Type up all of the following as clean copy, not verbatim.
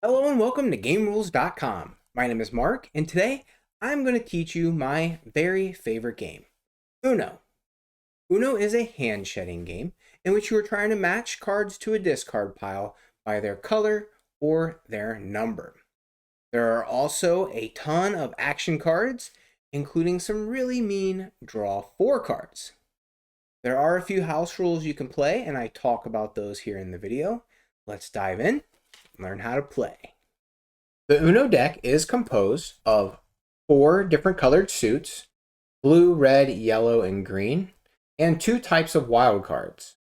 Hello and welcome to GameRules.com. My name is Mark, and today I'm going to teach you my very favorite game, Uno. Uno is a hand shedding game in which you are trying to match cards to a discard pile by their color or their number. There are also a ton of action cards, including some really mean draw 4 cards. There are a few house rules you can play, and I talk about those here in the video. Let's dive in and learn how to play. The Uno deck is composed of 4 different colored suits, blue, red, yellow, and green, and 2 types of wild cards.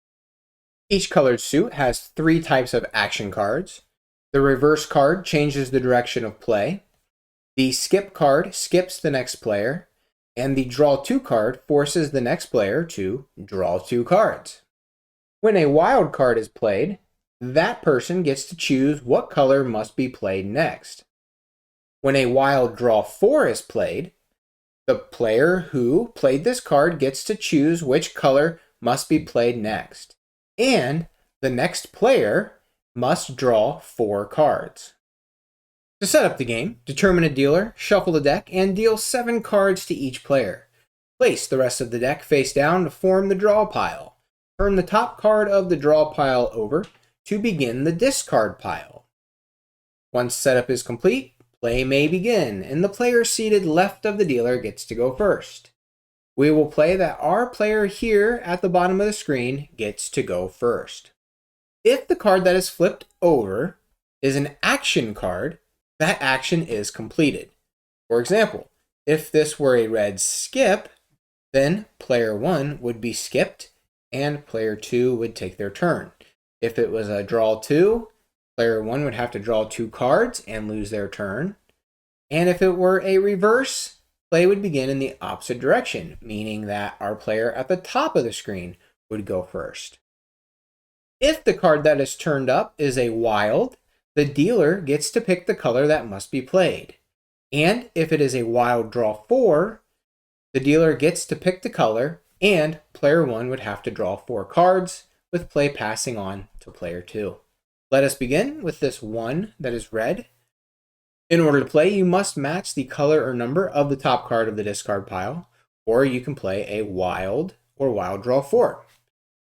Each colored suit has 3 types of action cards. The reverse card changes the direction of play. The skip card skips the next player, and the draw 2 card forces the next player to draw 2 cards. When a wild card is played, that person gets to choose what color must be played next. When a wild draw 4 is played, the player who played this card gets to choose which color must be played next, and the next player must draw 4 cards. To set up the game, determine a dealer, shuffle the deck, and deal 7 cards to each player. Place the rest of the deck face down to form the draw pile. Turn the top card of the draw pile over to begin the discard pile. Once setup is complete, play may begin, and the player seated left of the dealer gets to go first. We will play that our player here at the bottom of the screen gets to go first. If the card that is flipped over is an action card, that action is completed. For example, if this were a red skip, then player 1 would be skipped and player 2 would take their turn. If it was a draw 2, player 1 would have to draw 2 cards and lose their turn. And if it were a reverse, play would begin in the opposite direction, meaning that our player at the top of the screen would go first. If the card that is turned up is a wild, the dealer gets to pick the color that must be played. And if it is a wild draw 4, the dealer gets to pick the color, and player 1 would have to draw 4 cards, with play passing on to player 2. Let us begin with this 1 that is red. In order to play, you must match the color or number of the top card of the discard pile, or you can play a wild or wild draw 4.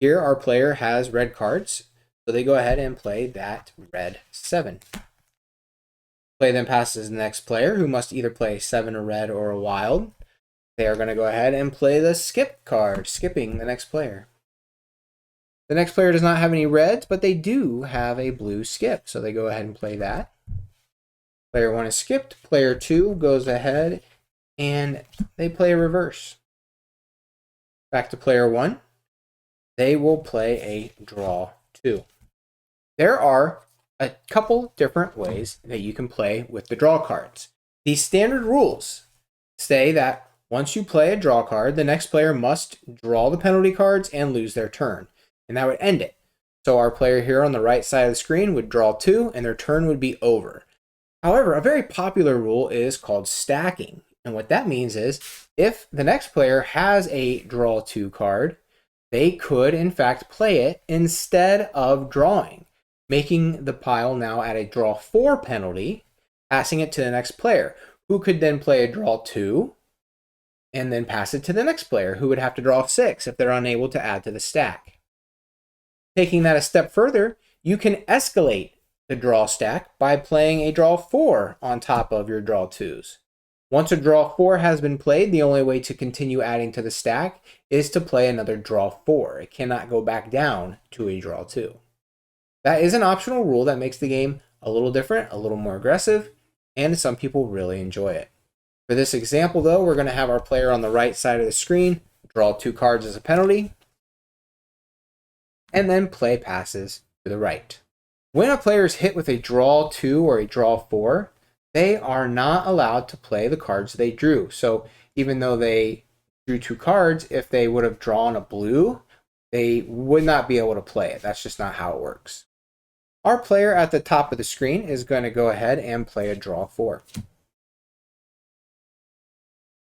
Here our player has red cards, so they go ahead and play that red 7. Play then passes to the next player, who must either play a 7, a red, or a wild. They are going to go ahead and play the skip card, skipping the next player. The next player does not have any reds, but they do have a blue skip, so they go ahead and play that. Player 1 is skipped. Player 2 goes ahead and they play a reverse. Back to player 1. They will play a draw 2. There are a couple different ways that you can play with the draw cards. The standard rules say that once you play a draw card, the next player must draw the penalty cards and lose their turn, and that would end it. So our player here on the right side of the screen would draw 2, and their turn would be over. However, a very popular rule is called stacking, and what that means is if the next player has a draw 2 card, they could in fact play it instead of drawing, making the pile now at a draw 4 penalty, passing it to the next player, who could then play a draw 2, and then pass it to the next player, who would have to draw 6 if they're unable to add to the stack. Taking that a step further, you can escalate the draw stack by playing a draw 4 on top of your draw 2s. Once a draw 4 has been played, the only way to continue adding to the stack is to play another draw 4. It cannot go back down to a draw 2. That is an optional rule that makes the game a little different, a little more aggressive, and some people really enjoy it. For this example, though, we're going to have our player on the right side of the screen draw 2 cards as a penalty, and then play passes to the right. When a player is hit with a draw 2 or a draw 4, they are not allowed to play the cards they drew. So even though they drew 2 cards, if they would have drawn a blue, they would not be able to play it. That's just not how it works. Our player at the top of the screen is going to go ahead and play a draw 4.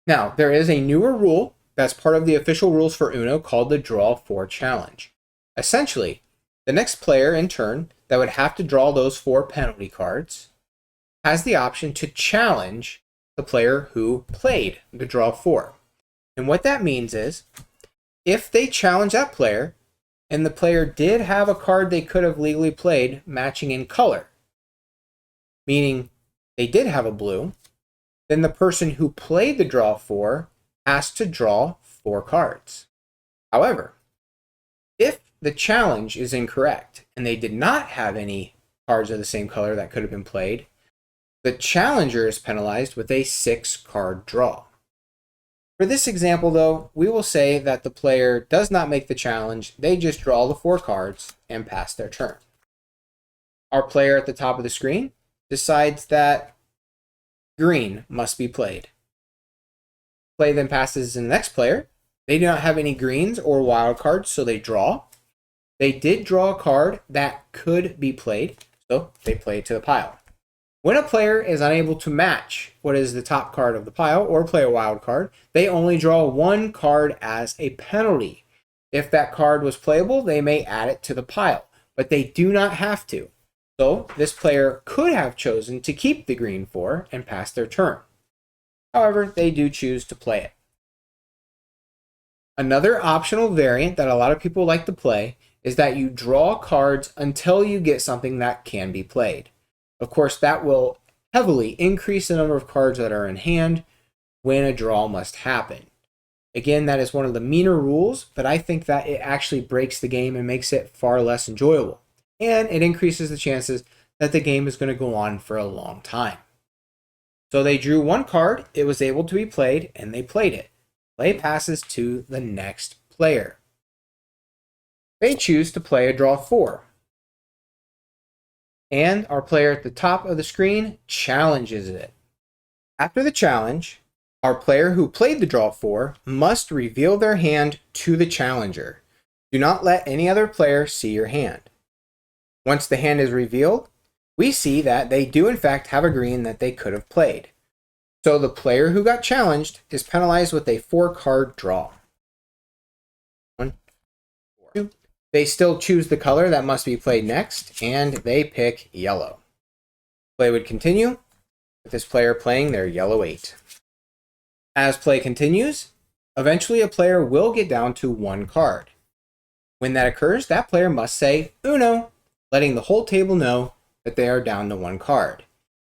Now, there is a newer rule that's part of the official rules for Uno called the Draw 4 Challenge. Essentially, the next player in turn that would have to draw those 4 penalty cards has the option to challenge the player who played the draw 4. And what that means is, if they challenge that player, and the player did have a card they could have legally played matching in color, meaning they did have a blue, then the person who played the draw 4 has to draw 4 cards. However, if the challenge is incorrect and they did not have any cards of the same color that could have been played, the challenger is penalized with a 6-card draw. For this example, though, we will say that the player does not make the challenge, they just draw the 4 cards and pass their turn. Our player at the top of the screen decides that green must be played. Play then passes to the next player. They do not have any greens or wild cards, so they draw. They did draw a card that could be played, so they play it to the pile. When a player is unable to match what is the top card of the pile or play a wild card, they only draw 1 card as a penalty. If that card was playable, they may add it to the pile, but they do not have to. So this player could have chosen to keep the green 4 and pass their turn. However, they do choose to play it. Another optional variant that a lot of people like to play is that you draw cards until you get something that can be played. Of course, that will heavily increase the number of cards that are in hand when a draw must happen. Again, that is one of the meaner rules, but I think that it actually breaks the game and makes it far less enjoyable. And it increases the chances that the game is going to go on for a long time. So they drew 1 card, it was able to be played, and they played it. Play passes to the next player. They choose to play a draw 4. And our player at the top of the screen challenges it. After the challenge, our player who played the draw 4 must reveal their hand to the challenger. Do not let any other player see your hand. Once the hand is revealed, we see that they do in fact have a green that they could have played. So the player who got challenged is penalized with a 4-card draw. 1, 2. They still choose the color that must be played next, and they pick yellow. Play would continue with this player playing their yellow 8. As play continues, eventually a player will get down to 1 card. When that occurs, that player must say Uno, letting the whole table know that they are down to 1 card.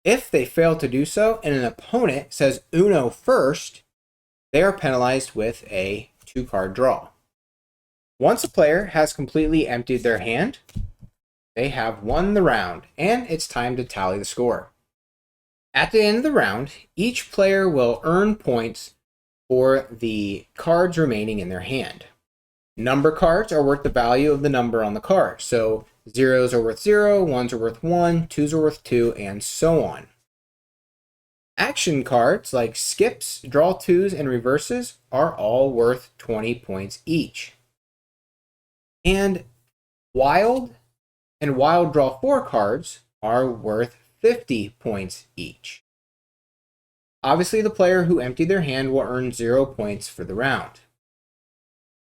If they fail to do so and an opponent says Uno first, they are penalized with a 2-card draw. Once a player has completely emptied their hand, they have won the round, and it's time to tally the score. At the end of the round, each player will earn points for the cards remaining in their hand. Number cards are worth the value of the number on the card, so 0s are worth 0, 1s are worth 1, 2s are worth 2, and so on. Action cards like skips, draw 2s, and reverses are all worth 20 points each. And wild draw 4 cards are worth 50 points each. Obviously, the player who emptied their hand will earn 0 points for the round.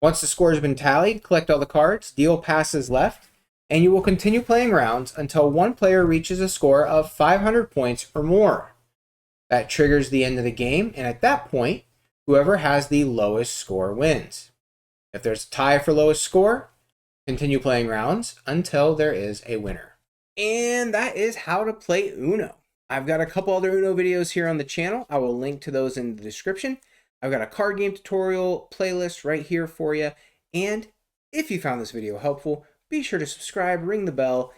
Once the score has been tallied, collect all the cards, deal passes left, and you will continue playing rounds until one player reaches a score of 500 points or more. That triggers the end of the game, and at that point, whoever has the lowest score wins. If there's a tie for lowest score, continue playing rounds until there is a winner. And that is how to play Uno. I've got a couple other Uno videos here on the channel. I will link to those in the description. I've got a card game tutorial playlist right here for you. And if you found this video helpful, be sure to subscribe, ring the bell,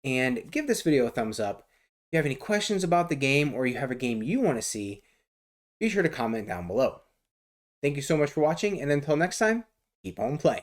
and give this video a thumbs up. If you have any questions about the game or you have a game you want to see, be sure to comment down below. Thank you so much for watching, and until next time, keep on playing.